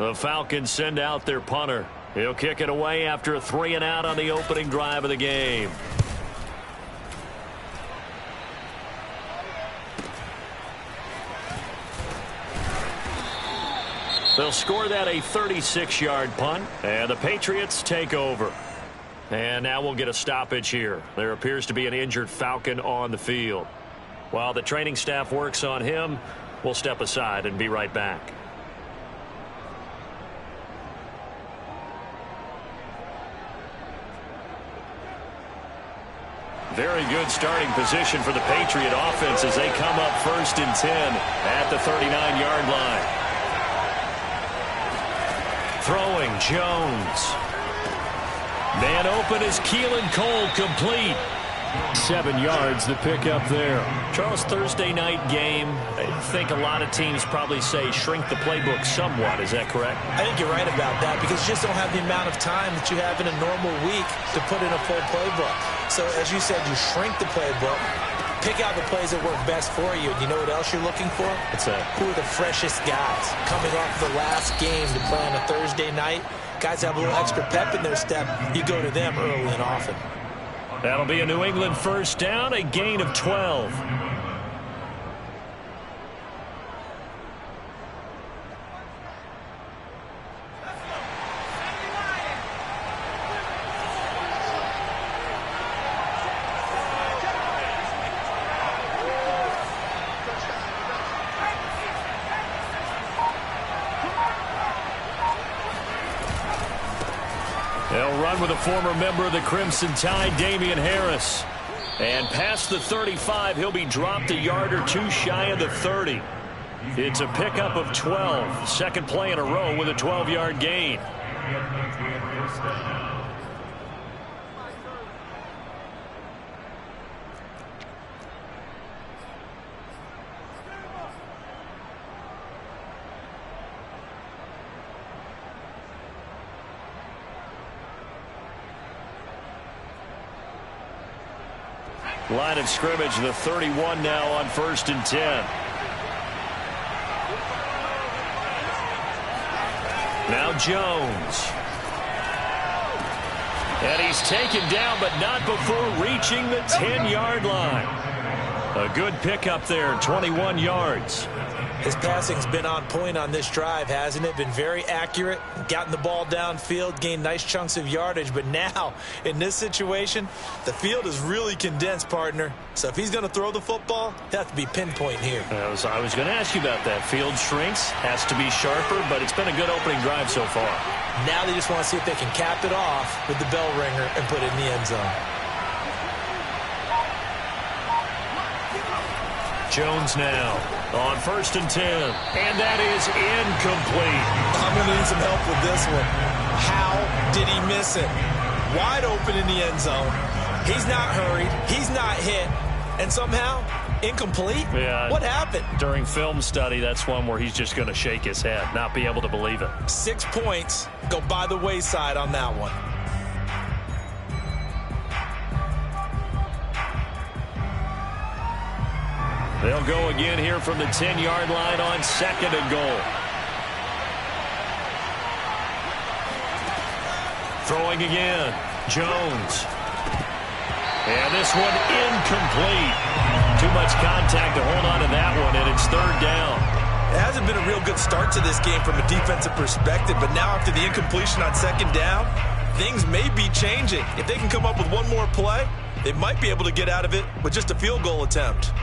The Falcons send out their punter. He'll kick it away after a 3-and-out on the opening drive of the game. They'll score that a 36-yard punt, and the Patriots take over. And now we'll get a stoppage here. There appears to be an injured Falcon on the field. While the training staff works on him, we'll step aside and be right back. Very good starting position for the Patriot offense as they come up 1st and 10 at the 39-yard line. Throwing Jones. Man open is Keelan Cole, complete. 7 yards the pick up there. Charles, Thursday night game. I think a lot of teams probably say shrink the playbook somewhat. Is that correct? I think you're right about that because you just don't have the amount of time that you have in a normal week to put in a full playbook. So as you said, you shrink the playbook, pick out the plays that work best for you. And you know what else you're looking for? What's that? Who are the freshest guys coming off the last game to play on a Thursday night? Guys have a little extra pep in their step. You go to them early and often. That'll be a New England first down, a gain of 12. They'll run with a former member of the Crimson Tide, Damian Harris. And past the 35, he'll be dropped a yard or two shy of the 30. It's a pickup of 12. Second play in a row with a 12-yard gain. Line of scrimmage, the 31 now on 1st and 10. Now Jones. And he's taken down, but not before reaching the 10-yard line. A good pickup there, 21 yards. His passing's been on point on this drive, hasn't it? Been very accurate, gotten the ball downfield, gained nice chunks of yardage. But now, in this situation, the field is really condensed, partner. So if he's going to throw the football, he'll have to be pinpoint here. I was going to ask you about that. Field shrinks, has to be sharper, but it's been a good opening drive so far. Now they just want to see if they can cap it off with the bell ringer and put it in the end zone. Jones now on 1st and 10. And that is incomplete. I'm going to need some help with this one. How did he miss it? Wide open in the end zone. He's not hurried. He's not hit. And somehow, incomplete? Yeah. What happened? During film study, that's one where he's just going to shake his head, not be able to believe it. 6 points go by the wayside on that one. They'll go again here from the 10-yard line on 2nd and goal. Throwing again, Jones. And this one incomplete. Too much contact to hold on to that one, and it's 3rd down. It hasn't been a real good start to this game from a defensive perspective, but now after the incompletion on 2nd down, things may be changing. If they can come up with one more play, they might be able to get out of it with just a field goal attempt.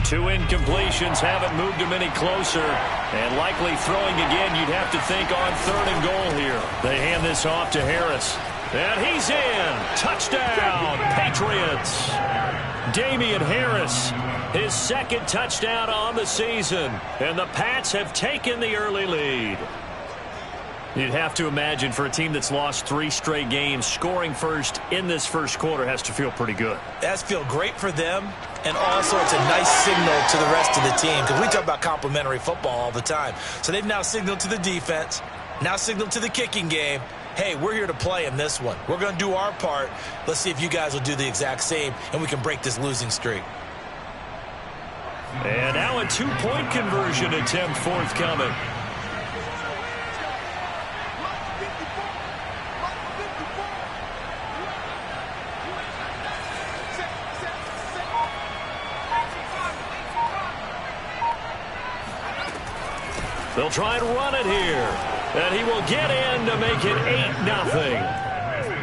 2 incompletions haven't moved him any closer. And likely throwing again, you'd have to think on 3rd and goal here. They hand this off to Harris. And he's in. Touchdown, Patriots. Damian Harris, his 2nd touchdown on the season. And the Pats have taken the early lead. You'd have to imagine for a team that's lost 3 straight games, scoring first in this first quarter has to feel pretty good. It has to feel great for them, and also it's a nice signal to the rest of the team because we talk about complimentary football all the time. So they've now signaled to the defense, now signaled to the kicking game, hey, we're here to play in this one. We're going to do our part. Let's see if you guys will do the exact same, and we can break this losing streak. And now a two-point conversion attempt forthcoming. They'll try and run it here. And he will get in to make it 8-0.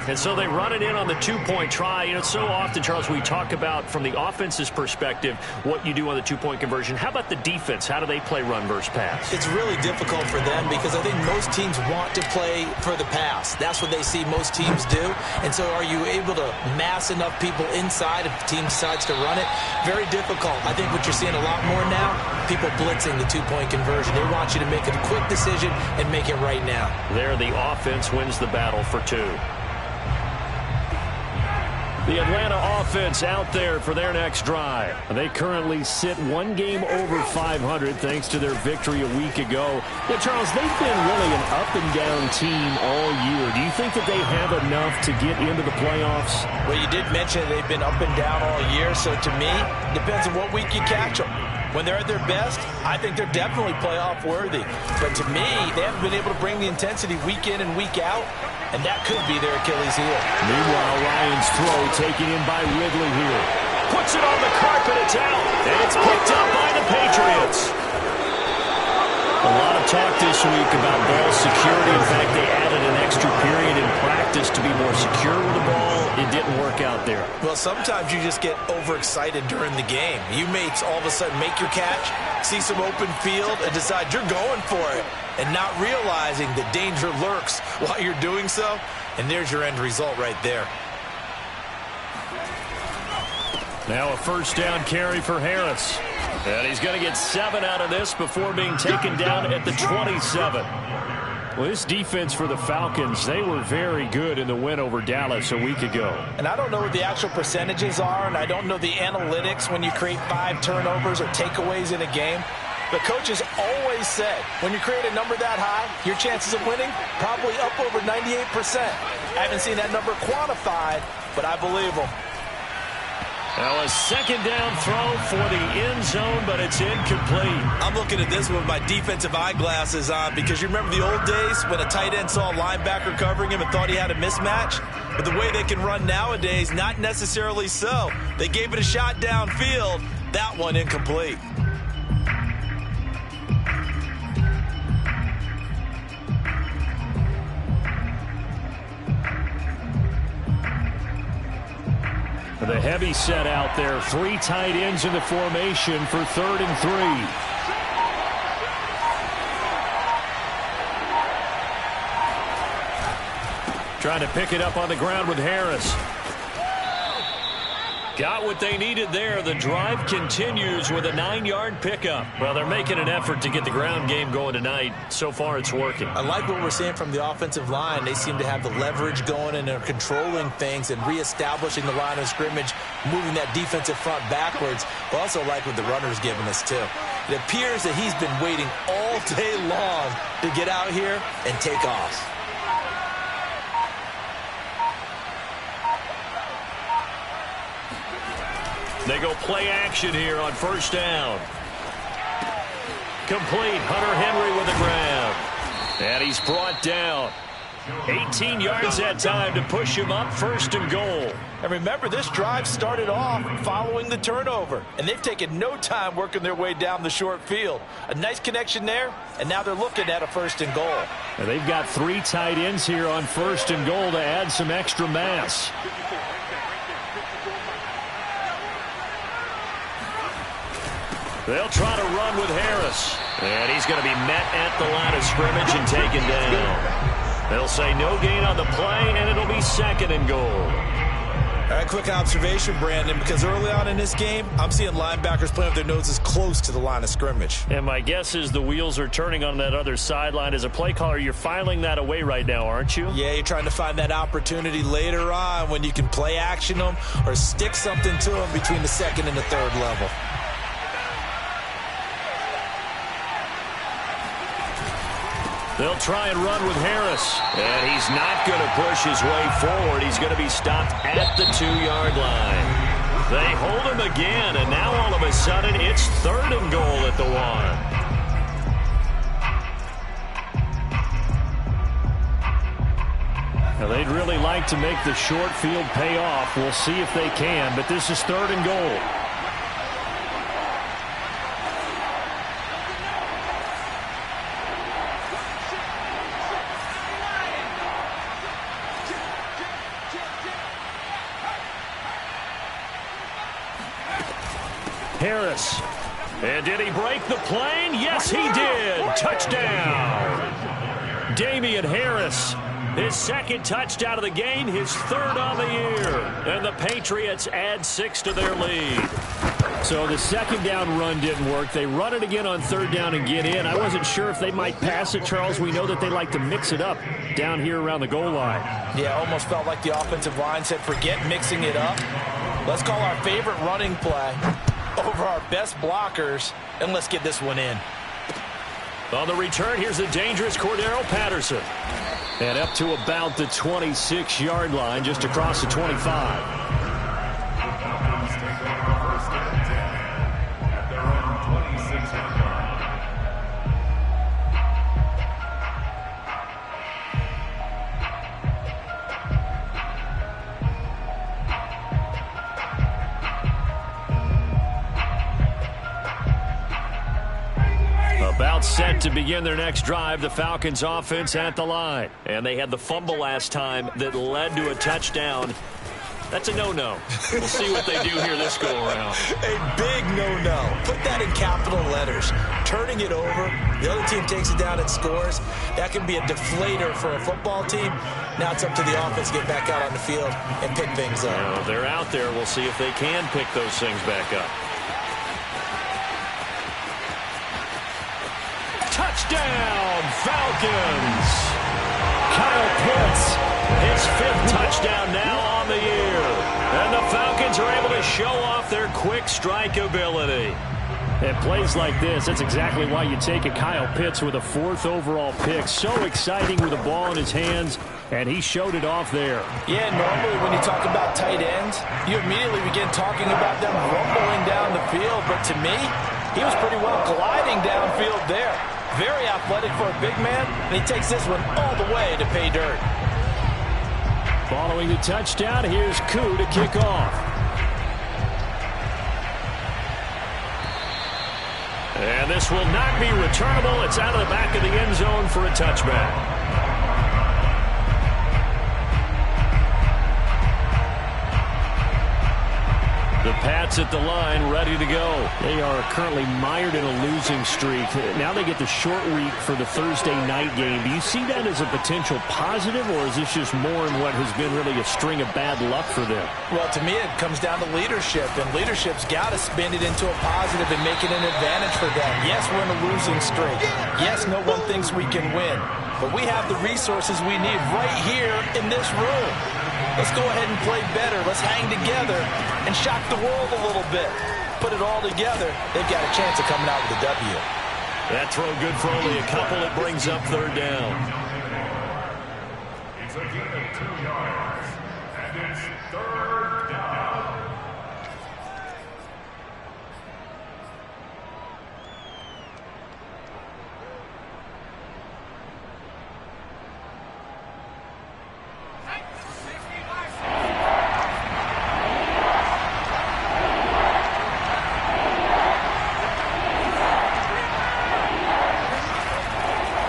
And so they run it in on the two-point try. You know, so often, Charles, we talk about from the offense's perspective what you do on the two-point conversion. How about the defense? How do they play run versus pass? It's really difficult for them because I think most teams want to play for the pass. That's what they see most teams do. And so are you able to mass enough people inside if the team decides to run it? Very difficult. I think what you're seeing a lot more now, people blitzing the two-point conversion. They want you to make a quick decision and make it right now. There, the offense wins the battle for two. The Atlanta offense out there for their next drive. They currently sit one game over 500 thanks to their victory a week ago. Yeah, Charles, they've been really an up-and-down team all year. Do you think that they have enough to get into the playoffs? Well, you did mention they've been up and down all year, so to me, depends on what week you catch them. When they're at their best, I think they're definitely playoff worthy. But to me, they haven't been able to bring the intensity week in and week out, and that could be their Achilles heel. Meanwhile, Ryan's throw taken in by Ridley here. Puts it on the carpet, it's out, and it's picked up by the Patriots. A lot of talk this week about ball security. In fact, they added an extra period in practice to be more secure with the ball. It didn't work out there. Well, sometimes you just get overexcited during the game. You may all of a sudden make your catch, see some open field, and decide you're going for it, and not realizing the danger lurks while you're doing so. And there's your end result right there. Now a first down carry for Harris. And he's going to get 7 out of this before being taken down at the 27. Well, this defense for the Falcons, they were very good in the win over Dallas a week ago. And I don't know what the actual percentages are, and I don't know the analytics when you create 5 turnovers or takeaways in a game. But coaches always said, when you create a number that high, your chances of winning probably up over 98%. I haven't seen that number quantified, but I believe them. Now a second down throw for the end zone, but it's incomplete. I'm looking at this with my defensive eyeglasses on because you remember the old days when a tight end saw a linebacker covering him and thought he had a mismatch? But the way they can run nowadays, not necessarily so. They gave it a shot downfield. That one incomplete. The heavy set out there. 3 tight ends in the formation for 3rd and 3. Trying to pick it up on the ground with Harris. Got what they needed there. The drive continues with a 9-yard pickup. Well, they're making an effort to get the ground game going tonight. So far, it's working. I like what we're seeing from the offensive line. They seem to have the leverage going and are controlling things and reestablishing the line of scrimmage, moving that defensive front backwards. I also like what the runner's giving us, too. It appears that he's been waiting all day long to get out here and take off. They go play action here on first down. Complete. Hunter Henry with the grab. And he's brought down. 18 yards that time to push him up 1st and goal. And remember, this drive started off following the turnover. And they've taken no time working their way down the short field. A nice connection there, and now they're looking at a 1st and goal. And they've got 3 tight ends here on 1st and goal to add some extra mass. They'll try to run with Harris. And he's going to be met at the line of scrimmage and taken down. They'll say no gain on the play, and it'll be 2nd and goal. All right, quick observation, Brandon, because early on in this game, I'm seeing linebackers playing with their noses close to the line of scrimmage. And my guess is the wheels are turning on that other sideline. As a play caller, you're filing that away right now, aren't you? Yeah, you're trying to find that opportunity later on when you can play action them or stick something to them between the 2nd and the 3rd level. They'll try and run with Harris. And he's not going to push his way forward. He's going to be stopped at the 2-yard line. They hold him again, and now all of a sudden it's 3rd and goal at the 1. Now they'd really like to make the short field pay off. We'll see if they can, but this is 3rd and goal. Harris. And did he break the plane? Yes, he did. Touchdown. Damian Harris. His 2nd touchdown of the game, his 3rd on the year. And the Patriots add 6 to their lead. So the 2nd down run didn't work. They run it again on 3rd down and get in. I wasn't sure if they might pass it, Charles. We know that they like to mix it up down here around the goal line. Yeah, almost felt like the offensive line said, forget mixing it up. Let's call our favorite running play over our best blockers, and let's get this one in. On the return, here's the dangerous Cordero Patterson. And up to about the 26-yard line, just across the 25. About set to begin their next drive, the Falcons offense at the line. And they had the fumble last time that led to a touchdown. That's a no-no. We'll see what they do here this go-around. A big no-no. Put that in capital letters. Turning it over, the other team takes it down and scores. That can be a deflator for a football team. Now it's up to the offense to get back out on the field and pick things up. Well, they're out there. We'll see if they can pick those things back up. Touchdown, Falcons! Kyle Pitts, his 5th touchdown now on the year. And the Falcons are able to show off their quick strike ability. At plays like this, that's exactly why you take a Kyle Pitts with a 4th overall pick. So exciting with the ball in his hands, and he showed it off there. Yeah, normally when you talk about tight ends, you immediately begin talking about them rumbling down the field. But to me, he was pretty well gliding downfield there. Very athletic for a big man, and he takes this one all the way to pay dirt. Following the touchdown, here's Koo to kick off. And this will not be returnable. It's out of the back of the end zone for a touchback. The Pats at the line, ready to go. They are currently mired in a losing streak. Now they get the short week for the Thursday night game. Do you see that as a potential positive, or is this just more in what has been really a string of bad luck for them? Well, to me, it comes down to leadership, and leadership's got to spin it into a positive and make it an advantage for them. Yes, we're in a losing streak. Yes, no one thinks we can win, but we have the resources we need right here in this room. Let's go ahead and play better. Let's hang together and shock the world a little bit. Put it all together. They've got a chance of coming out with a W. That throw good for only a couple. It brings up 3rd down. It's a gain of 2 yards, and it's 3rd down.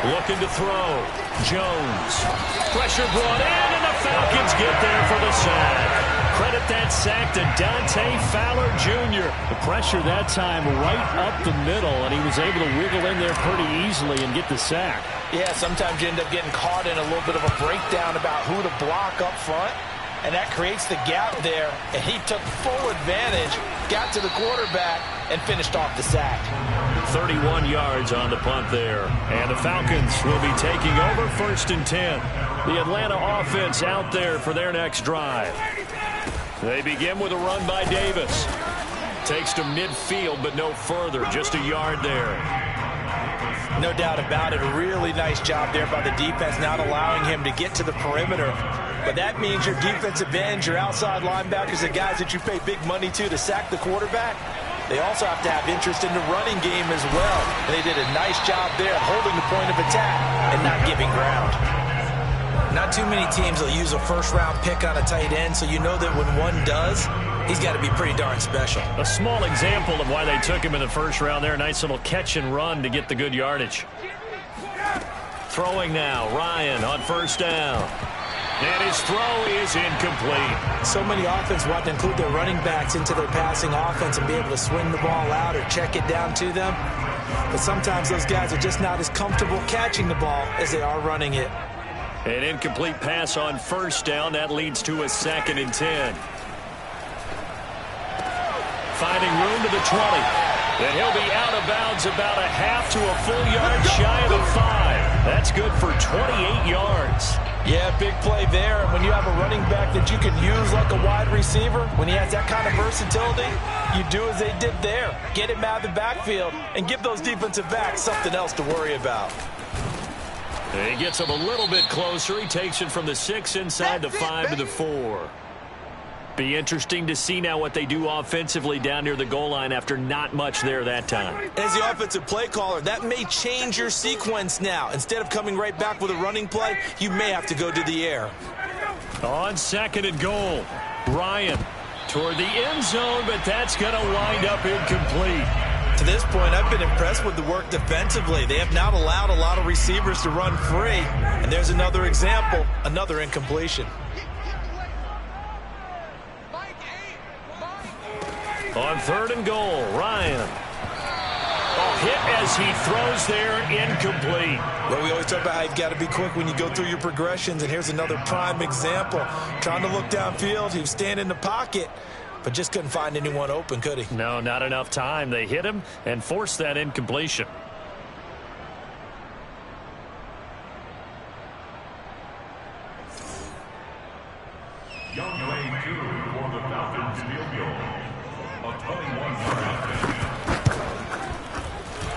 Looking to throw. Jones. Pressure brought in, and the Falcons get there for the sack. Credit that sack to Dante Fowler Jr. The pressure that time right up the middle, and he was able to wiggle in there pretty easily and get the sack. Yeah, sometimes you end up getting caught in a little bit of a breakdown about who to block up front, and that creates the gap there, and he took full advantage, got to the quarterback, and finished off the sack. 31 yards on the punt there. And the Falcons will be taking over 1st and 10. The Atlanta offense out there for their next drive. They begin with a run by Davis. Takes to midfield, but no further. Just a yard there. No doubt about it. A really nice job there by the defense, not allowing him to get to the perimeter. But that means your defensive ends, your outside linebackers, the guys that you pay big money to sack the quarterback, they also have to have interest in the running game as well. And they did a nice job there at holding the point of attack and not giving ground. Not too many teams will use a first-round pick on a tight end, so you know that when one does, he's got to be pretty darn special. A small example of why they took him in the first round there. Nice little catch and run to get the good yardage. Throwing now, Ryan on first down. And his throw is incomplete. So many offenses want to include their running backs into their passing offense and be able to swing the ball out or check it down to them. But sometimes those guys are just not as comfortable catching the ball as they are running it. An incomplete pass on first down. That leads to a 2nd and 10. Finding room to the 20. And he'll be out of bounds about a half to a full yard shy of the 5. That's good for 28 yards. Yeah, big play there. And when you have a running back that you can use like a wide receiver, when he has that kind of versatility, you do as they did there. Get him out of the backfield and give those defensive backs something else to worry about. He gets him a little bit closer. He takes it from the 6 inside the 5 to the 4. Be interesting to see now what they do offensively down near the goal line after not much there that time. As the offensive play caller, that may change your sequence now. Instead of coming right back with a running play, you may have to go to the air. On 2nd and goal, Ryan toward the end zone, but that's going to wind up incomplete. To this point, I've been impressed with the work defensively. They have not allowed a lot of receivers to run free. And there's another example, another incompletion. On 3rd and goal, Ryan. Hit as he throws there, incomplete. Well, we always talk about how you've got to be quick when you go through your progressions, and here's another prime example. Trying to look downfield, he was standing in the pocket, but just couldn't find anyone open, could he? No, not enough time. They hit him and forced that incompletion. Young lane 2 for the Falcons field goal. A 21-yard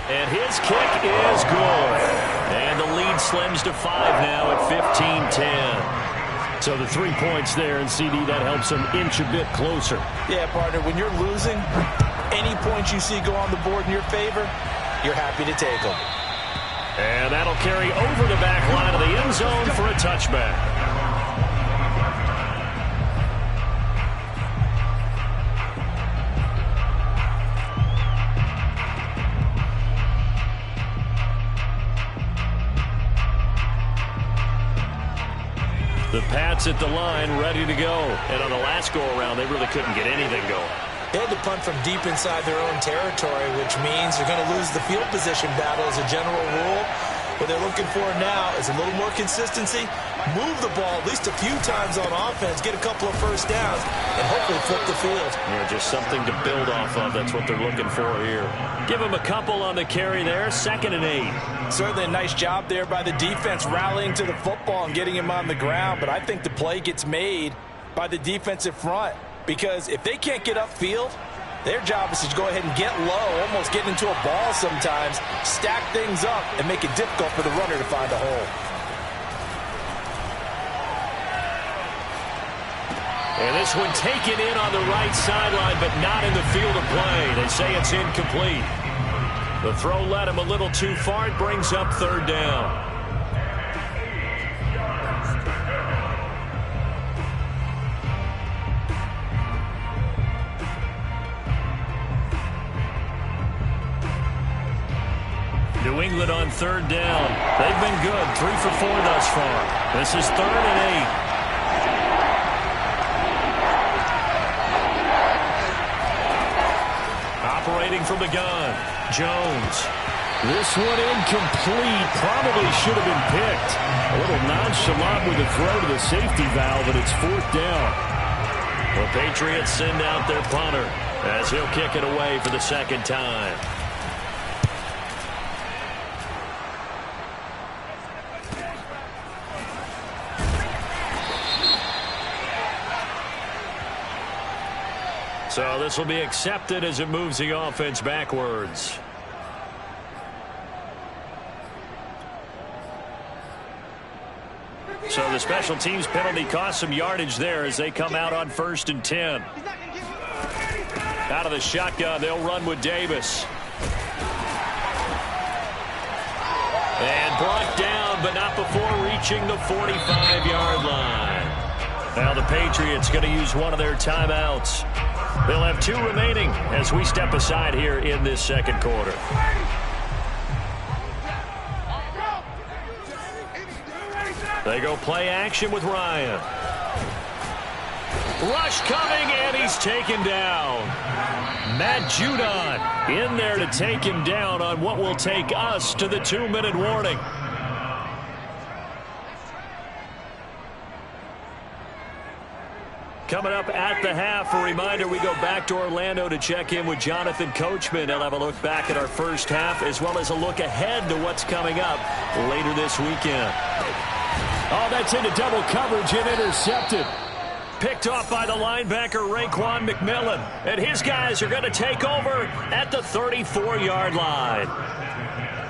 and his kick is good. And the lead slims to 5 now at 15-10. So the 3 points there, and CD, that helps them inch a bit closer. Yeah, partner, when you're losing, any points you see go on the board in your favor, you're happy to take them. And that'll carry over the back line of the end zone for a touchback. The Pats at the line, ready to go. And on the last go-around, they really couldn't get anything going. They had to punt from deep inside their own territory, which means they're going to lose the field position battle as a general rule. What they're looking for now is a little more consistency, move the ball at least a few times on offense, get a couple of first downs, and hopefully flip the field. Yeah, just something to build off of. That's what they're looking for here. Give them a couple on the carry there, 2nd and 8. Certainly a nice job there by the defense rallying to the football and getting him on the ground, but I think the play gets made by the defensive front because if they can't get upfield, their job is to go ahead and get low, almost get into a ball sometimes, stack things up, and make it difficult for the runner to find a hole. And this one taken in on the right sideline, but not in the field of play. They say it's incomplete. The throw led him a little too far. It brings up 3rd down. New England on 3rd down. They've been good, 3 for 4 thus far. This is 3rd and 8. Operating from the gun, Jones. This one incomplete. Probably should have been picked. A little nonchalant with the throw to the safety valve, and it's 4th down. The Patriots send out their punter as he'll kick it away for the 2nd time. So this will be accepted as it moves the offense backwards. So the special teams penalty cost some yardage there as they come out on 1st and 10. Out of the shotgun, they'll run with Davis. And brought down, but not before reaching the 45-yard line. Now the Patriots going to use one of their timeouts. They'll have 2 remaining as we step aside here in this second quarter. They go play action with Ryan. Rush coming, and he's taken down. Matt Judon in there to take him down on what will take us to the 2-minute warning. Coming up at the half, a reminder, we go back to Orlando to check in with Jonathan Coachman. He'll have a look back at our first half as well as a look ahead to what's coming up later this weekend. Oh, that's into double coverage and intercepted. Picked off by the linebacker, Raekwon McMillan. And his guys are going to take over at the 34-yard line.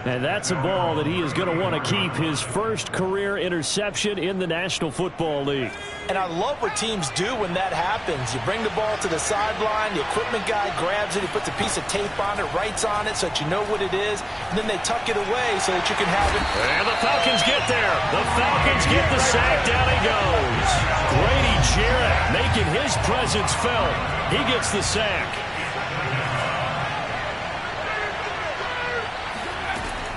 And that's a ball that he is going to want to keep, his first career interception in the National Football League. And I love what teams do when that happens. You bring the ball to the sideline, the equipment guy grabs it, he puts a piece of tape on it, writes on it so that you know what it is, and then they tuck it away so that you can have it. And the Falcons get there. The Falcons get the sack. Down he goes. Grady Jarrett making his presence felt. He gets the sack.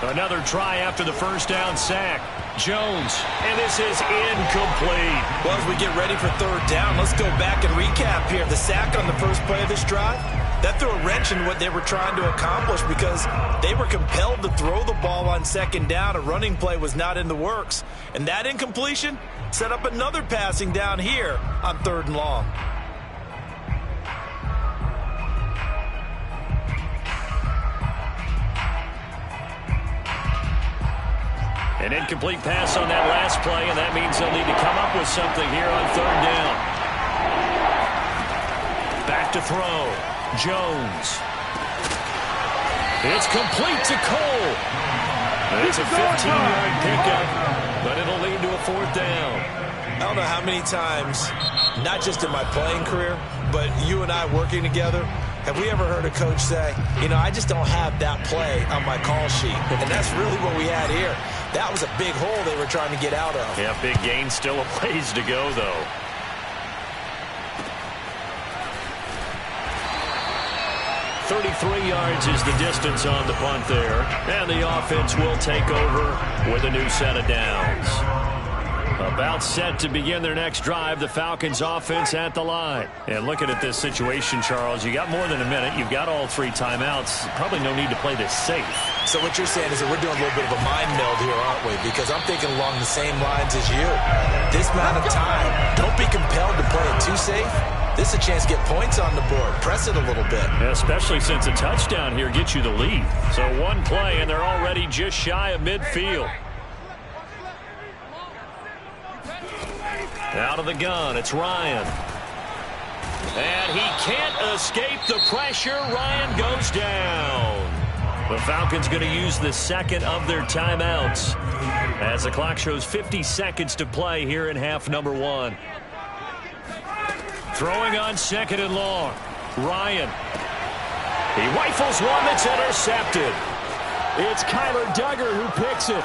Another try after the first down sack. Jones, and this is incomplete. Well, as we get ready for 3rd down, let's go back and recap here. The sack on the first play of this drive, that threw a wrench in what they were trying to accomplish because they were compelled to throw the ball on 2nd down. A running play was not in the works. And that incompletion set up another passing down here on 3rd and long. An incomplete pass on that last play, and that means they'll need to come up with something here on 3rd down. Back to throw. Jones. It's complete to Cole. It's a 15-yard pickup, but it'll lead to a 4th down. I don't know how many times, not just in my playing career, but you and I working together, have we ever heard a coach say, you know, I just don't have that play on my call sheet? And that's really what we had here. That was a big hole they were trying to get out of. Yeah, big gain, still a ways to go, though. .33 yards is the distance on the punt there. And the offense will take over with a new set of downs. About set to begin their next drive, the Falcons offense at the line. And looking at this situation, Charles, you got more than a minute. You've got all 3 timeouts. Probably no need to play this safe. So what you're saying is that we're doing a little bit of a mind meld here, aren't we? Because I'm thinking along the same lines as you. This amount of time, don't be compelled to play it too safe. This is a chance to get points on the board. Press it a little bit. Yeah, especially since a touchdown here gets you the lead. So one play, and they're already just shy of midfield. Out of the gun, it's Ryan. And he can't escape the pressure. Ryan goes down. The Falcons going to use the second of their timeouts as the clock shows 50 seconds to play here in half number 1. Throwing on 2nd and long. Ryan. He rifles one that's intercepted. It's Kyler Duggar who picks it.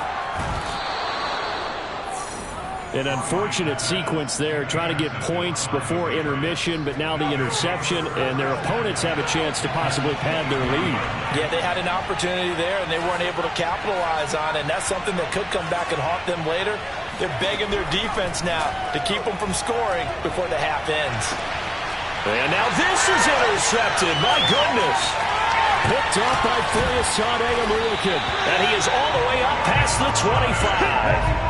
An unfortunate sequence there, trying to get points before intermission, but now the interception, and their opponents have a chance to possibly pad their lead. Yeah, they had an opportunity there, and they weren't able to capitalize on it, and that's something that could come back and haunt them later. They're begging their defense now to keep them from scoring before the half ends. And now this is intercepted. My goodness. Picked off by Filiasade American, and he is all the way up past the 25.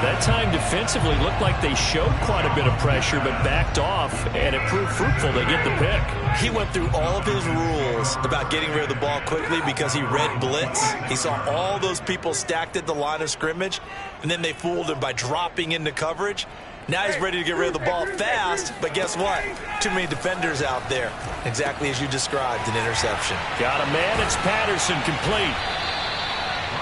That time defensively looked like they showed quite a bit of pressure but backed off, and it proved fruitful. They get the pick. He went through all of his rules about getting rid of the ball quickly because he read blitz. He saw all those people stacked at the line of scrimmage, and then they fooled him by dropping into coverage. Now he's ready to get rid of the ball fast, but guess what? Too many defenders out there. Exactly as you described, an interception. Got a man. It's Patterson, complete.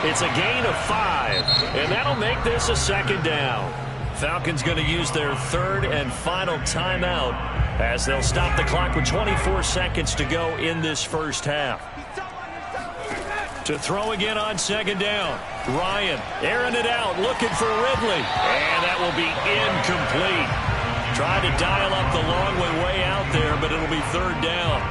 It's a gain of 5, and that'll make this a second down. Falcons going to use their third and final timeout as they'll stop the clock with 24 seconds to go in this first half. To throw again on second down. Ryan airing it out, looking for Ridley. And that will be incomplete. Trying to dial up the long way out there, but it'll be third down.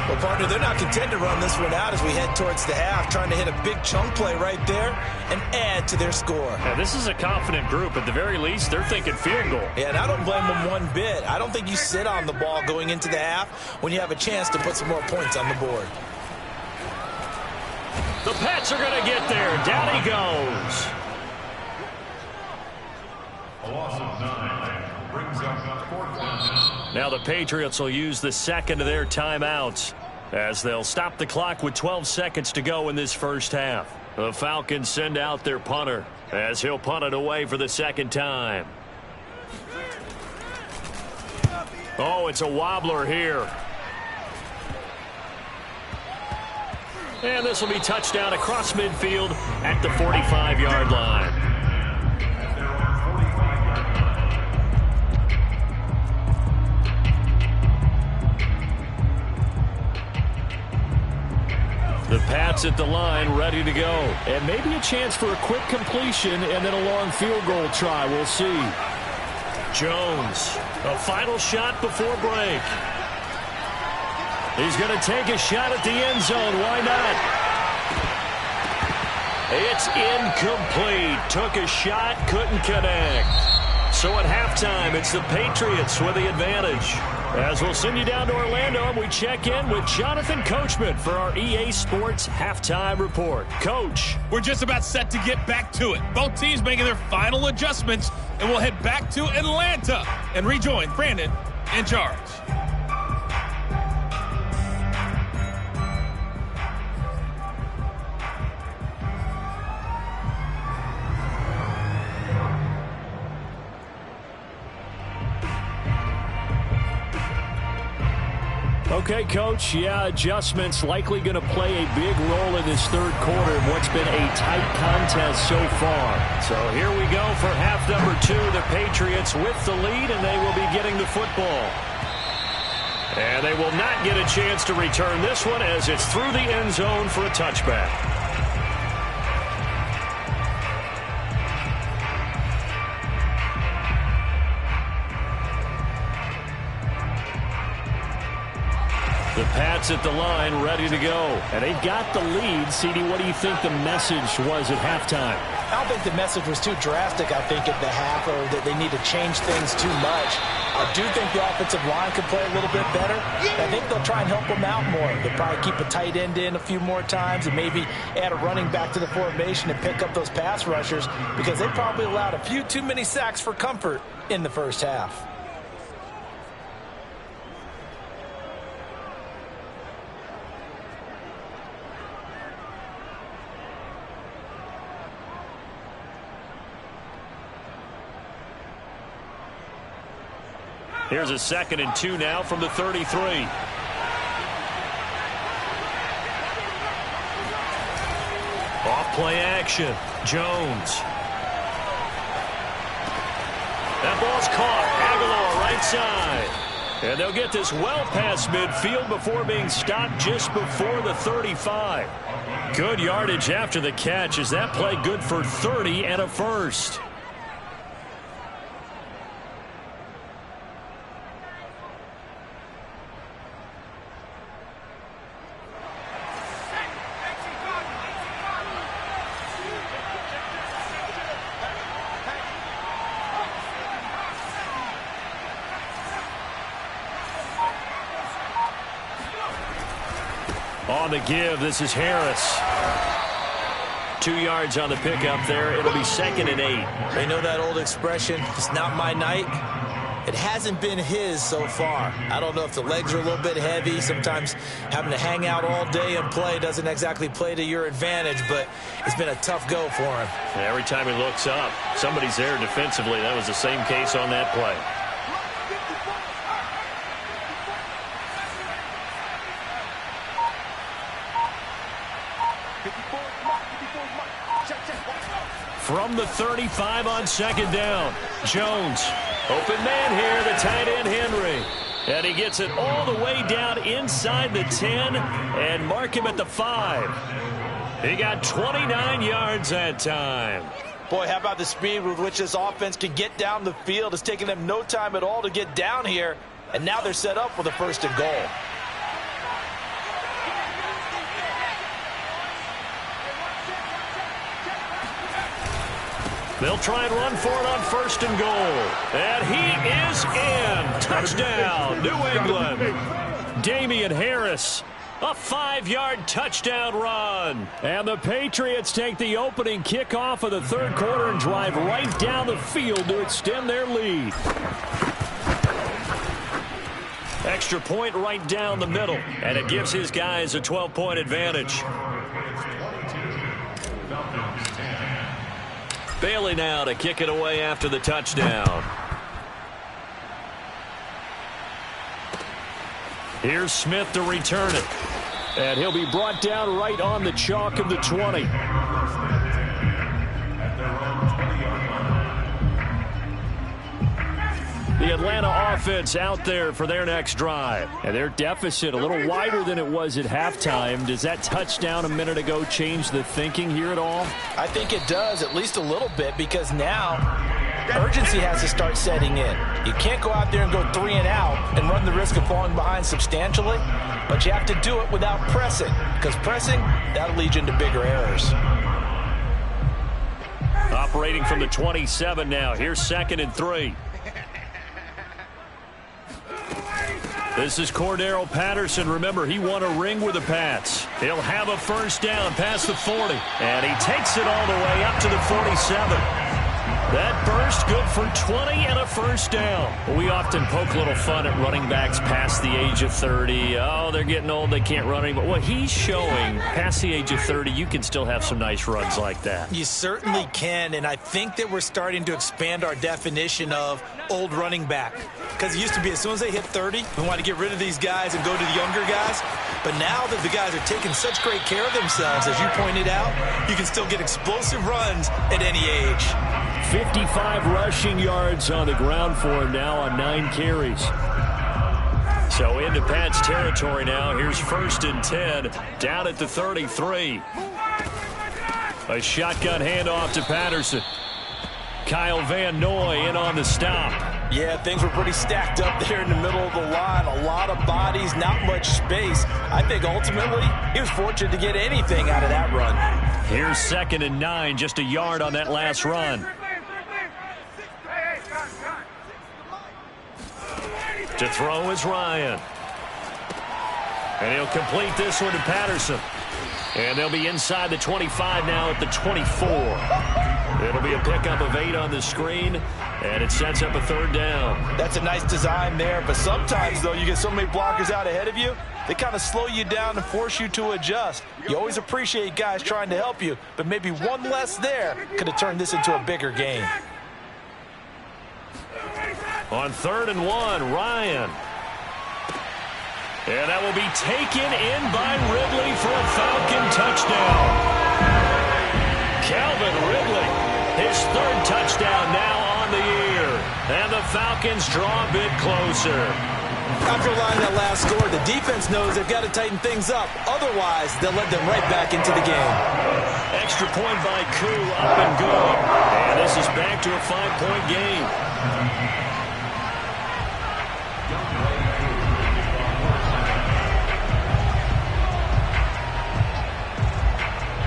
Well, partner, they're not content to run this one out as we head towards the half, trying to hit a big chunk play right there and add to their score. Now, this is a confident group. At the very least, they're thinking field goal. Yeah, and I don't blame them one bit. I don't think you sit on the ball going into the half when you have a chance to put some more points on the board. The Pats are going to get there. Down he goes. A loss of 9 brings up fourth down. Now the Patriots will use the second of their timeouts as they'll stop the clock with 12 seconds to go in this first half. The Falcons send out their punter as he'll punt it away for the second time. Oh, it's a wobbler here. And this will be touchdown across midfield at the 45-yard line. The Pats at the line, ready to go. And maybe a chance for a quick completion and then a long field goal try. We'll see. Jones, a final shot before break. He's going to take a shot at the end zone. Why not? It's incomplete. Took a shot, couldn't connect. So at halftime, it's the Patriots with the advantage. As we'll send you down to Orlando, and we check in with Jonathan Coachman for our EA Sports Halftime Report. Coach. We're just about set to get back to it. Both teams making their final adjustments, and we'll head back to Atlanta and rejoin Brandon and Charles. Okay, Coach, yeah, adjustments likely going to play a big role in this third quarter in what's been a tight contest so far. So here we go for half number 2. The Patriots with the lead, and they will be getting the football. And they will not get a chance to return this one as it's through the end zone for a touchback. The Pats at the line, ready to go. And they've got the lead. CD, what do you think the message was at halftime? I don't think the message was too drastic, I think, at the half, or that they need to change things too much. I do think the offensive line could play a little bit better. I think they'll try and help them out more. They'll probably keep a tight end in a few more times and maybe add a running back to the formation and pick up those pass rushers because they probably allowed a few too many sacks for comfort in the first half. Here's a 2nd and 2 now from the 33. Off play action. Jones. That ball's caught. Aguilar right side. And they'll get this well past midfield before being stopped just before the 35. Good yardage after the catch as that play good for 30 and a first. On the give, this is Harris. 2 yards on the pickup there. It'll be 2nd and 8. They know that old expression, it's not my night. It hasn't been his so far. I don't know if the legs are a little bit heavy. Sometimes having to hang out all day and play doesn't exactly play to your advantage, but it's been a tough go for him. And every time he looks up, somebody's there defensively. That was the same case on that play. From the 35 on second down. Jones. Open man here, the tight end Henry. And he gets it all the way down inside the 10 and mark him at the 5. He got 29 yards that time. Boy, how about the speed with which this offense can get down the field? It's taking them no time at all to get down here. And now they're set up with a 1st and goal. They'll try and run for it on 1st and goal. And he is in. Touchdown, New England. Damian Harris, a 5-yard touchdown run. And the Patriots take the opening kickoff of the 3rd quarter and drive right down the field to extend their lead. Extra point right down the middle. And it gives his guys a 12-point advantage. Bailey now to kick it away after the touchdown. Here's Smith to return it. And he'll be brought down right on the chalk of the 20. The Atlanta offense out there for their next drive. And their deficit a little wider than it was at halftime. Does that touchdown a minute ago change the thinking here at all? I think it does, at least a little bit, because now urgency has to start setting in. You can't go out there and go 3 and out and run the risk of falling behind substantially, but you have to do it without pressing, because pressing, that'll lead you into bigger errors. Operating from the 27 now. Here's 2nd and 3. This is Cordero Patterson. Remember, he won a ring with the Pats. He'll have a 1st down past the 40. And he takes it all the way up to the 47. That burst good for 20 and a 1st down. Well, we often poke a little fun at running backs past the age of 30. Oh, they're getting old, they can't run anymore. Well, he's showing past the age of 30, you can still have some nice runs like that. You certainly can, and I think that we're starting to expand our definition of old running back. Because it used to be as soon as they hit 30, we want to get rid of these guys and go to the younger guys. But now that the guys are taking such great care of themselves, as you pointed out, you can still get explosive runs at any age. 55 rushing yards on the ground for him now on 9 carries. So into Pat's territory now. Here's 1st and 10 down at the 33. A shotgun handoff to Patterson. Kyle Van Noy in on the stop. Yeah, things were pretty stacked up there in the middle of the line. A lot of bodies, not much space. I think ultimately he was fortunate to get anything out of that run. Here's 2nd and 9, just a yard on that last run. To throw is Ryan. And he'll complete this one to Patterson. And they'll be inside the 25 now at the 24. It'll be a pickup of 8 on the screen, and it sets up a 3rd down. That's a nice design there, but sometimes, though, you get so many blockers out ahead of you, they kind of slow you down and force you to adjust. You always appreciate guys trying to help you, but maybe one less there could have turned this into a bigger game. On 3rd and 1, Ryan. And that will be taken in by Ridley for a Falcon touchdown. Calvin Ridley, his 3rd touchdown now on the year. And the Falcons draw a bit closer. After allowing that last score, the defense knows they've got to tighten things up. Otherwise, they'll let them right back into the game. Extra point by Koo, up and good. And this is back to a 5-point game.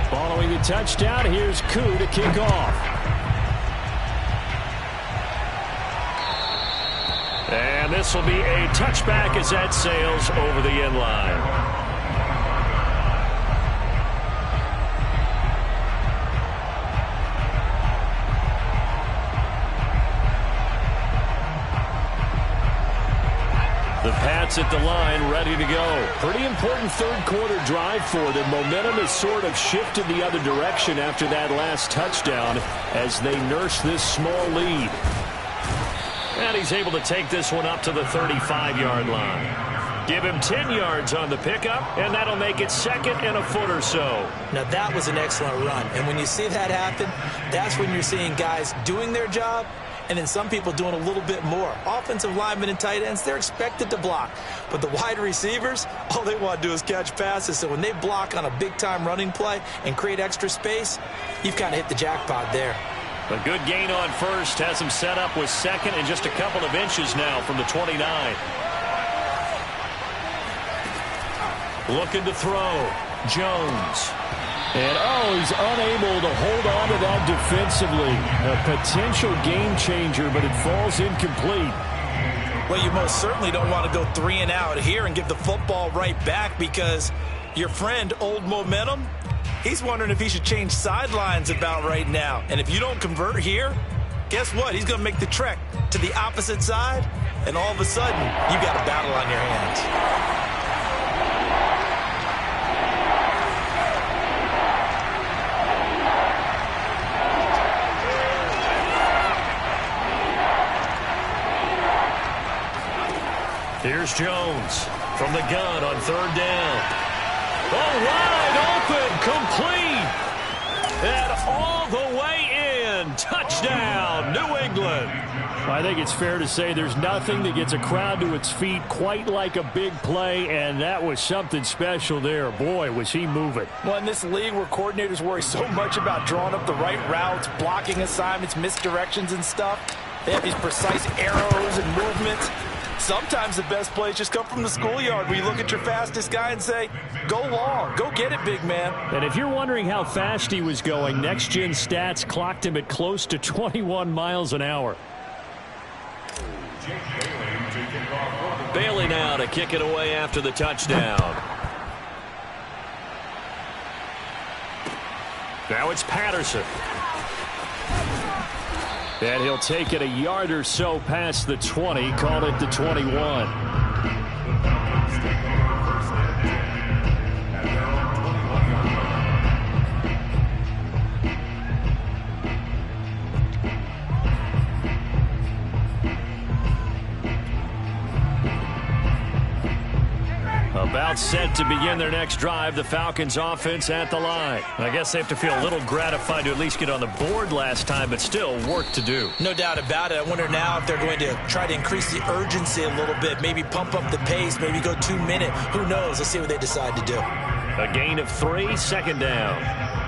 Following the touchdown, here's Koo to kick off. And this will be a touchback as that sails over the end line. The Pats at the line, ready to go. Pretty important 3rd quarter drive for them. Momentum has sort of shifted the other direction after that last touchdown as they nurse this small lead. And he's able to take this one up to the 35-yard line. Give him 10 yards on the pickup, and that'll make it 2nd and a foot or so. Now, that was an excellent run. And when you see that happen, that's when you're seeing guys doing their job and then some people doing a little bit more. Offensive linemen and tight ends, they're expected to block. But the wide receivers, all they want to do is catch passes. So when they block on a big-time running play and create extra space, you've kind of hit the jackpot there. A good gain on first has him set up with 2nd and just a couple of inches now from the 29. Looking to throw. Jones. And, he's unable to hold on to that defensively. A potential game changer, but it falls incomplete. Well, you most certainly don't want to go 3 and out here and give the football right back because your friend, Old Momentum, he's wondering if he should change sidelines about right now. And if you don't convert here, guess what? He's going to make the trek to the opposite side, and all of a sudden, you've got a battle on your hands. Here's Jones from the gun on 3rd down. Wide open, complete. And all the way in. Touchdown, New England. I think it's fair to say there's nothing that gets a crowd to its feet quite like a big play, and that was something special there. Boy, was he moving. Well, in this league where coordinators worry so much about drawing up the right routes, blocking assignments, misdirections and stuff, they have these precise arrows and movements. Sometimes the best plays just come from the schoolyard where you look at your fastest guy and say, go long, go get it, big man. And if you're wondering how fast he was going, Next Gen Stats clocked him at close to 21 miles an hour. Bailey now to kick it away after the touchdown. Now it's Patterson. And he'll take it a yard or so past the 20, call it the 21. About set to begin their next drive, the Falcons offense at the line. I guess they have to feel a little gratified to at least get on the board last time, but still work to do. No doubt about it. I wonder now if they're going to try to increase the urgency a little bit, maybe pump up the pace, maybe go 2 minute. Who knows? Let's see what they decide to do. A gain of 3, 2nd down.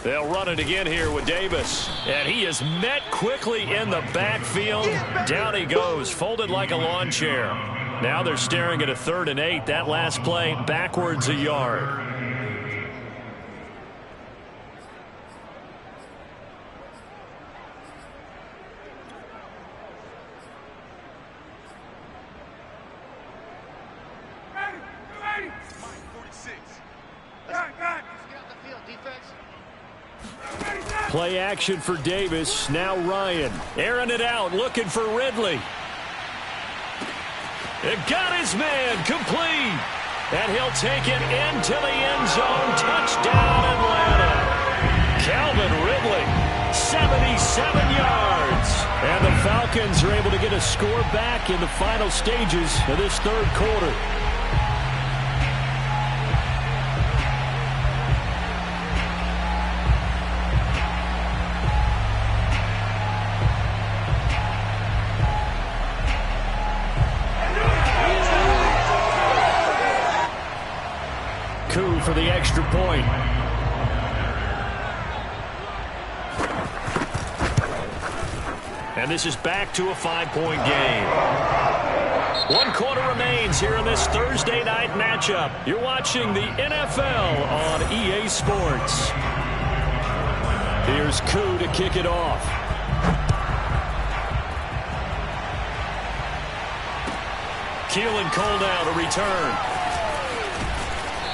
They'll run it again here with Davis. And he is met quickly in the backfield. Down he goes, folded like a lawn chair. Now they're staring at a 3rd and 8. That last play backwards a yard. Play action for Davis. Now Ryan. Airing it out, looking for Ridley. It got his man complete. And he'll take it into the end zone. Touchdown, Atlanta. Calvin Ridley, 77 yards. And the Falcons are able to get a score back in the final stages of this 3rd quarter. For the extra point. And this is back to a 5-point game. 1 quarter remains here in this Thursday night matchup. You're watching the NFL on EA Sports. Here's Koo to kick it off. Keelan Cole now to return.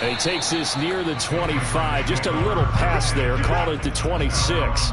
And he takes this near the 25. Just a little pass there. Call it the 26.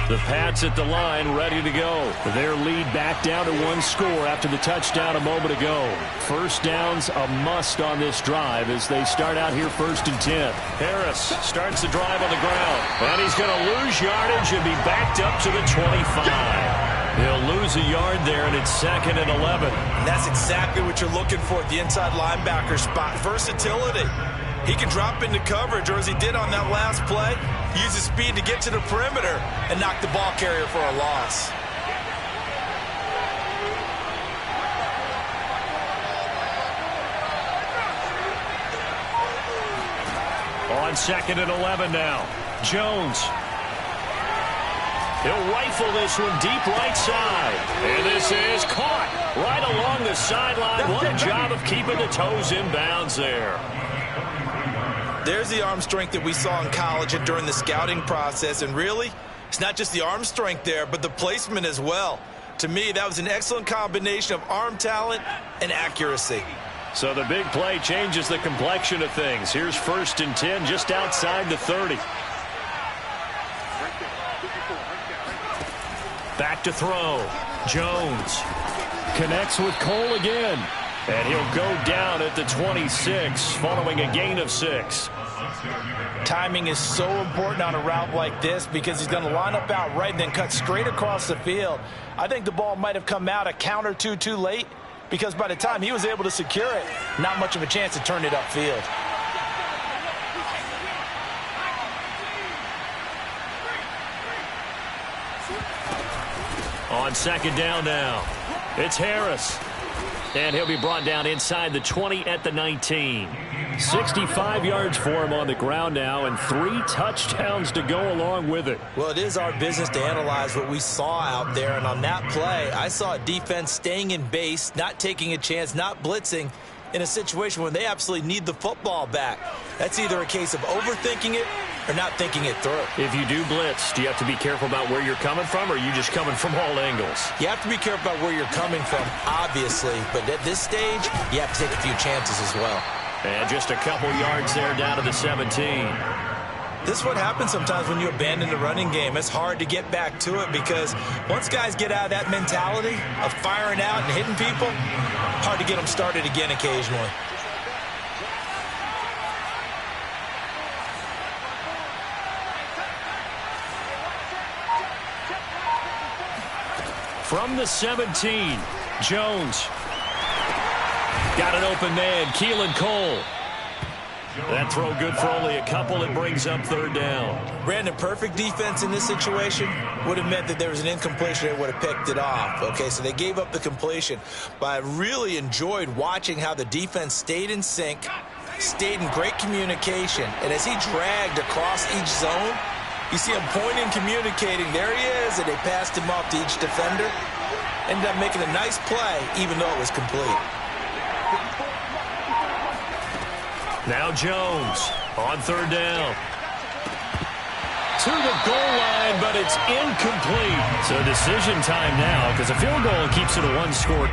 The Pats at the line, ready to go. Their lead back down to 1 score after the touchdown a moment ago. First down's a must on this drive as they start out here 1st and 10. Harris starts the drive on the ground. And he's going to lose yardage and be backed up to the 25. He'll lose a yard there, and it's 2nd and 11. And that's exactly what you're looking for at the inside linebacker spot. Versatility. He can drop into coverage, or as he did on that last play, use his speed to get to the perimeter and knock the ball carrier for a loss. On 2nd and 11 now. Jones. He'll rifle this one deep right side. And this is caught right along the sideline. What a job of keeping the toes in bounds there. There's the arm strength that we saw in college and during the scouting process. And really, it's not just the arm strength there, but the placement as well. To me, that was an excellent combination of arm talent and accuracy. So the big play changes the complexion of things. Here's 1st and 10 just outside the 30. Back to throw. Jones connects with Cole again. And he'll go down at the 26 following a gain of 6. Timing is so important on a route like this because he's going to line up out right and then cut straight across the field. I think the ball might have come out a count or two too late because by the time he was able to secure it, not much of a chance to turn it upfield. On 2nd down now, it's Harris. And he'll be brought down inside the 20 at the 19. 65 yards for him on the ground now and 3 touchdowns to go along with it. Well, it is our business to analyze what we saw out there. And on that play, I saw a defense staying in base, not taking a chance, not blitzing in a situation when they absolutely need the football back. That's either a case of overthinking it or not thinking it through. If you do blitz, do you have to be careful about where you're coming from, or are you just coming from all angles? You have to be careful about where you're coming from, obviously. But at this stage, you have to take a few chances as well. And just a couple yards there down to the 17. This is what happens sometimes when you abandon the running game. It's hard to get back to it because once guys get out of that mentality of firing out and hitting people, hard to get them started again occasionally. From the 17, Jones. Got an open man, Keelan Cole. That throw good for only a couple. It brings up 3rd down. Brandon, perfect defense in this situation would have meant that there was an incompletion. They would have picked it off. Okay, so they gave up the completion. But I really enjoyed watching how the defense stayed in sync, stayed in great communication. And as he dragged across each zone, you see him pointing, communicating. There he is, and they passed him off to each defender. Ended up making a nice play, even though it was complete. Now Jones on 3rd down. To the goal line, but it's incomplete. So decision time now because a field goal keeps it a 1-score.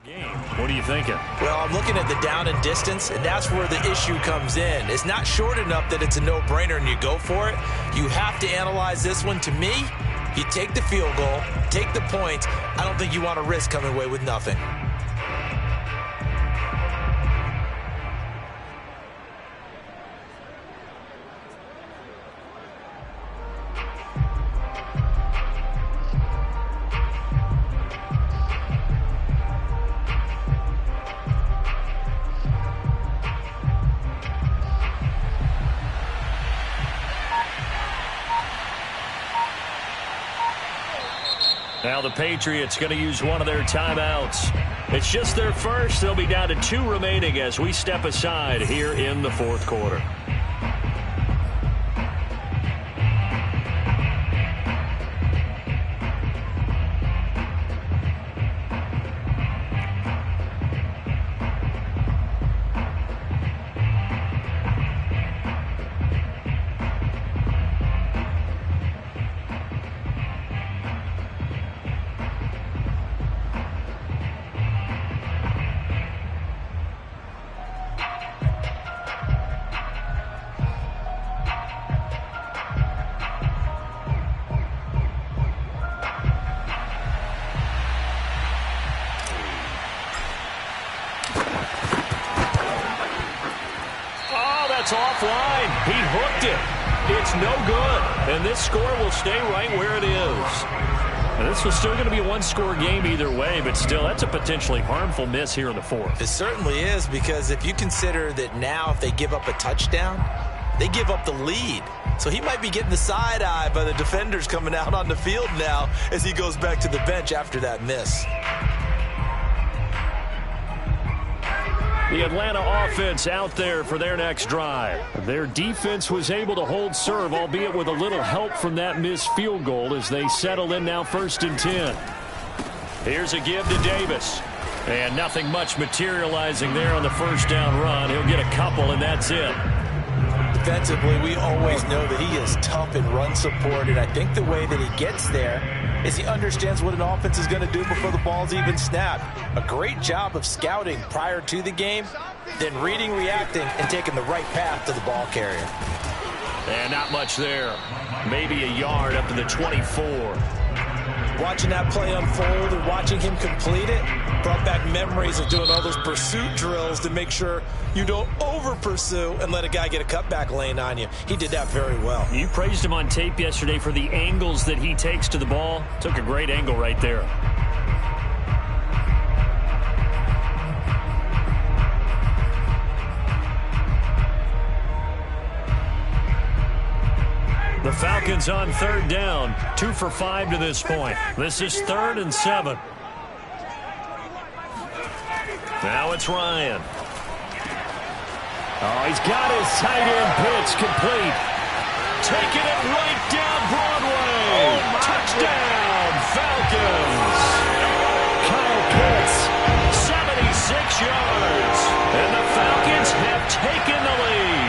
What are you thinking? Well, I'm looking at the down and distance, and that's where the issue comes in. It's not short enough that it's a no-brainer and you go for it. You have to analyze this one. To me, you take the field goal, take the points. I don't think you want to risk coming away with nothing. Now the Patriots going to use one of their timeouts. It's just their first. They'll be down to 2 remaining as we step aside here in the fourth quarter. Offline. He hooked it. It's no good. And this score will stay right where it is. And this was still going to be a one-score game either way, but still, that's a potentially harmful miss here in the fourth. It certainly is, because if you consider that now if they give up a touchdown, they give up the lead. So he might be getting the side eye by the defenders coming out on the field now as he goes back to the bench after that miss. The Atlanta offense out there for their next drive. Their defense was able to hold serve, albeit with a little help from that missed field goal as they settle in now 1st and 10. Here's a give to Davis. And nothing much materializing there on the first down run. He'll get a couple, and that's it. Defensively, we always know that he is tough in run support, and I think the way that he gets there is he understands what an offense is going to do before the ball's even snapped. A great job of scouting prior to the game, then reading, reacting, and taking the right path to the ball carrier. And not much there. Maybe a yard up to the 24. Watching that play unfold and watching him complete it brought back memories of doing all those pursuit drills to make sure you don't over-pursue and let a guy get a cutback lane on you. He did that very well. You praised him on tape yesterday for the angles that he takes to the ball. Took a great angle right there. The Falcons on 3rd down, 2 for 5 to this point. This is 3rd and 7. Now it's Ryan. Oh, he's got his tight end pitch complete. Taking it right down Broadway. Touchdown, Falcons. Kyle Pitts, 76 yards. And the Falcons have taken the lead.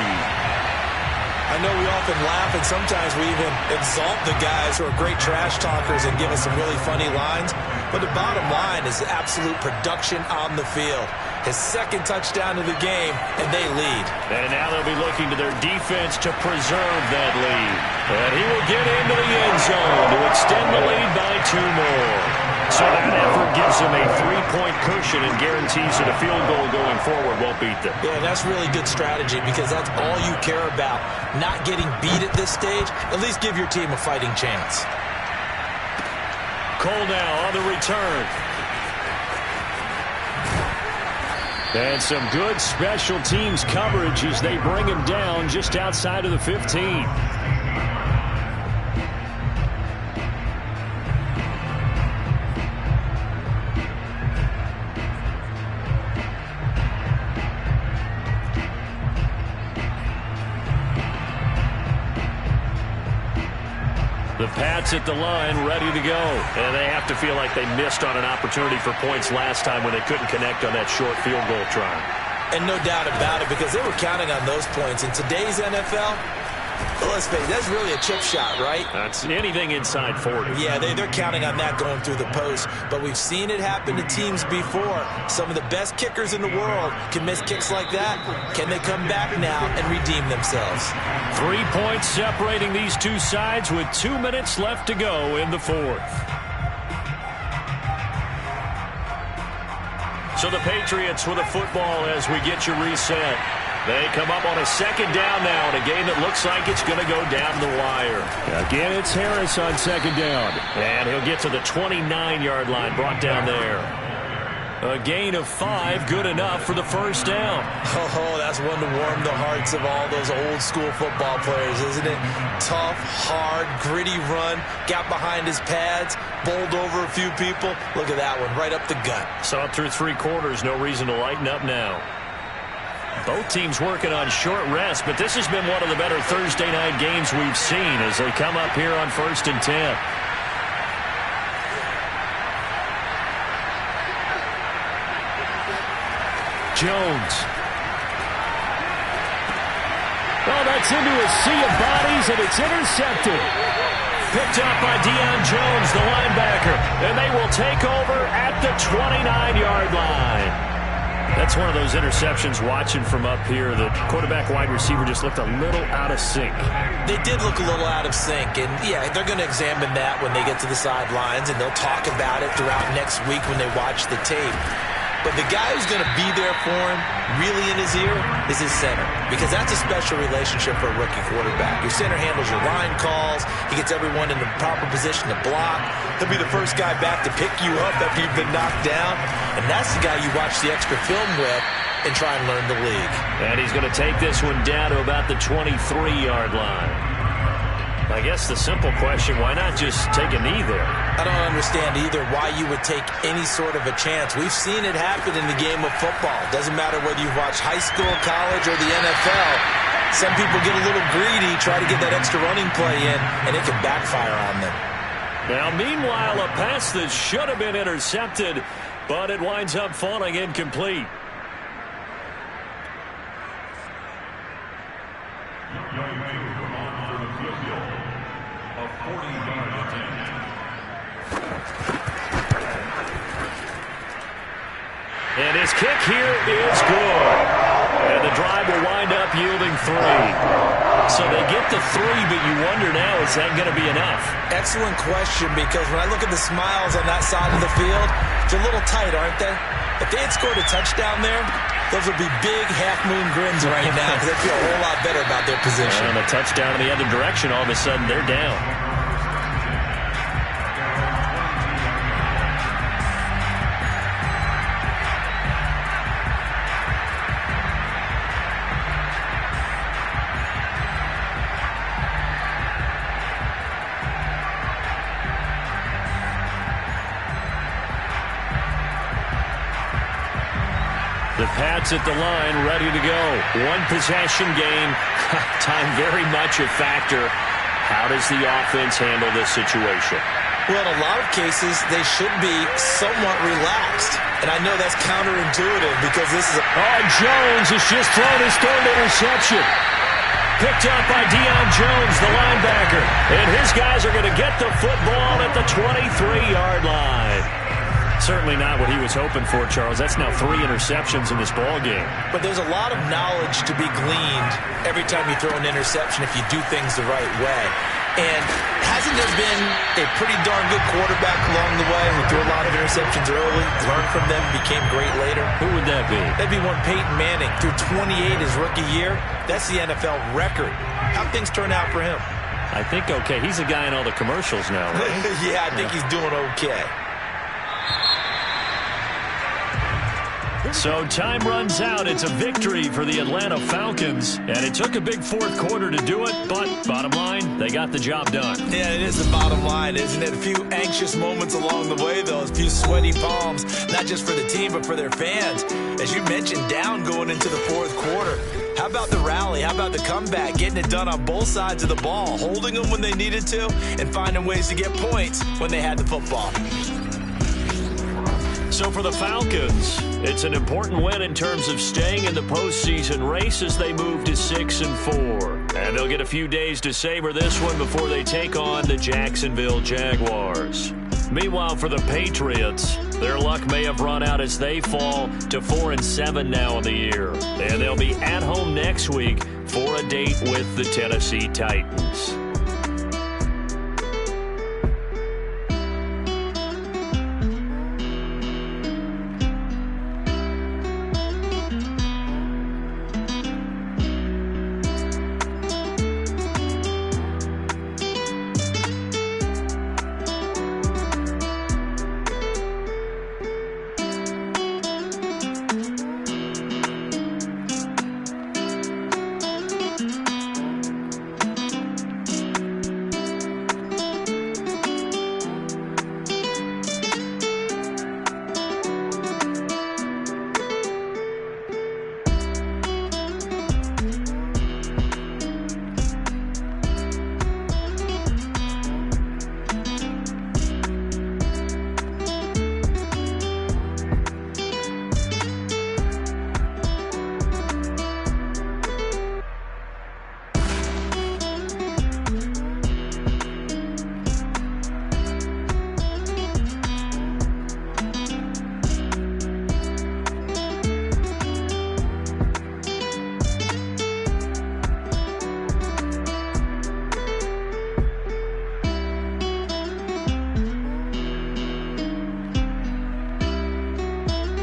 I know we often laugh, and sometimes we even exalt the guys who are great trash talkers and give us some really funny lines. But the bottom line is absolute production on the field. His 2nd touchdown of the game, and they lead. And now they'll be looking to their defense to preserve that lead. And he will get into the end zone to extend the lead by 2 more. So that effort gives him a 3-point cushion and guarantees that a field goal going forward won't beat them. Yeah, that's really good strategy because that's all you care about. Not getting beat at this stage. At least give your team a fighting chance. Cole now on the return. And some good special teams coverage as they bring him down just outside of the 15. The Pats at the line, ready to go. And they have to feel like they missed on an opportunity for points last time when they couldn't connect on that short field goal try. And no doubt about it, because they were counting on those points. In today's NFL, Well, let's face it, that's really a chip shot, right? That's anything inside 40. Yeah, they're counting on that going through the post. But we've seen it happen to teams before. Some of the best kickers in the world can miss kicks like that. Can they come back now and redeem themselves? 3 points separating these two sides with 2 minutes left to go in the fourth. So the Patriots with a football as we get you reset. They come up on a second down now in a game that looks like it's going to go down the wire. Again, it's Harris on second down. And he'll get to the 29-yard line, brought down there. A gain of 5, good enough for the first down. Oh, that's one to warm the hearts of all those old-school football players, isn't it? Tough, hard, gritty run, got behind his pads, bowled over a few people. Look at that one, right up the gut. So up through 3 quarters, no reason to lighten up now. Both teams working on short rest, but this has been one of the better Thursday night games we've seen as they come up here on 1st and 10. Jones. Oh, that's into a sea of bodies, and it's intercepted. Picked up by Deion Jones, the linebacker, and they will take over at the 29-yard line. That's one of those interceptions watching from up here. The quarterback wide receiver just looked a little out of sync. They did look a little out of sync, and yeah, they're going to examine that when they get to the sidelines, and they'll talk about it throughout next week when they watch the tape. But the guy who's going to be there for him, really in his ear, is his center. Because that's a special relationship for a rookie quarterback. Your center handles your line calls. He gets everyone in the proper position to block. He'll be the first guy back to pick you up after you've been knocked down. And that's the guy you watch the extra film with and try and learn the league. And he's going to take this one down to about the 23-yard line. I guess the simple question, why not just take a knee there? I don't understand either why you would take any sort of a chance. We've seen it happen in the game of football. Doesn't matter whether you watch high school, college, or the NFL. Some people get a little greedy, try to get that extra running play in, and it can backfire on them. Now, meanwhile, a pass that should have been intercepted, but it winds up falling incomplete. And his kick here is good. And the drive will wind up yielding 3. So they get the 3, but you wonder now, is that going to be enough? Excellent question, because when I look at the smiles on that side of the field, they're a little tight, aren't they? If they had scored a touchdown there, those would be big half-moon grins right now because they feel a whole lot better about their position. And a touchdown in the other direction, all of a sudden they're down. The Pats at the line, ready to go. 1 possession game. Time very much a factor. How does the offense handle this situation? Well, in a lot of cases, they should be somewhat relaxed. And I know that's counterintuitive because this is Jones has just thrown his 3rd interception. Picked up by Deion Jones, the linebacker. And his guys are going to get the football at the 23-yard line. Certainly not what he was hoping for, Charles. That's now 3 interceptions in this ball game. But there's a lot of knowledge to be gleaned every time you throw an interception if you do things the right way. And hasn't there been a pretty darn good quarterback along the way who threw a lot of interceptions early, learned from them, became great later? Who would that be? That'd be one Peyton Manning. Threw 28 his rookie year. That's the NFL record. How'd things turn out for him? I think okay. He's a guy in all the commercials now, right? Yeah, I think he's doing okay. So time runs out. It's a victory for the Atlanta Falcons. And it took a big 4th quarter to do it. But bottom line, they got the job done. Yeah, it is the bottom line, isn't it? A few anxious moments along the way, though. A few sweaty palms, not just for the team, but for their fans. As you mentioned, down going into the 4th quarter. How about the rally? How about the comeback? Getting it done on both sides of the ball. Holding them when they needed to and finding ways to get points when they had the football. So for the Falcons, it's an important win in terms of staying in the postseason race as they move to 6-4. And they'll get a few days to savor this one before they take on the Jacksonville Jaguars. Meanwhile, for the Patriots, their luck may have run out as they fall to 4-7 now in the year. And they'll be at home next week for a date with the Tennessee Titans.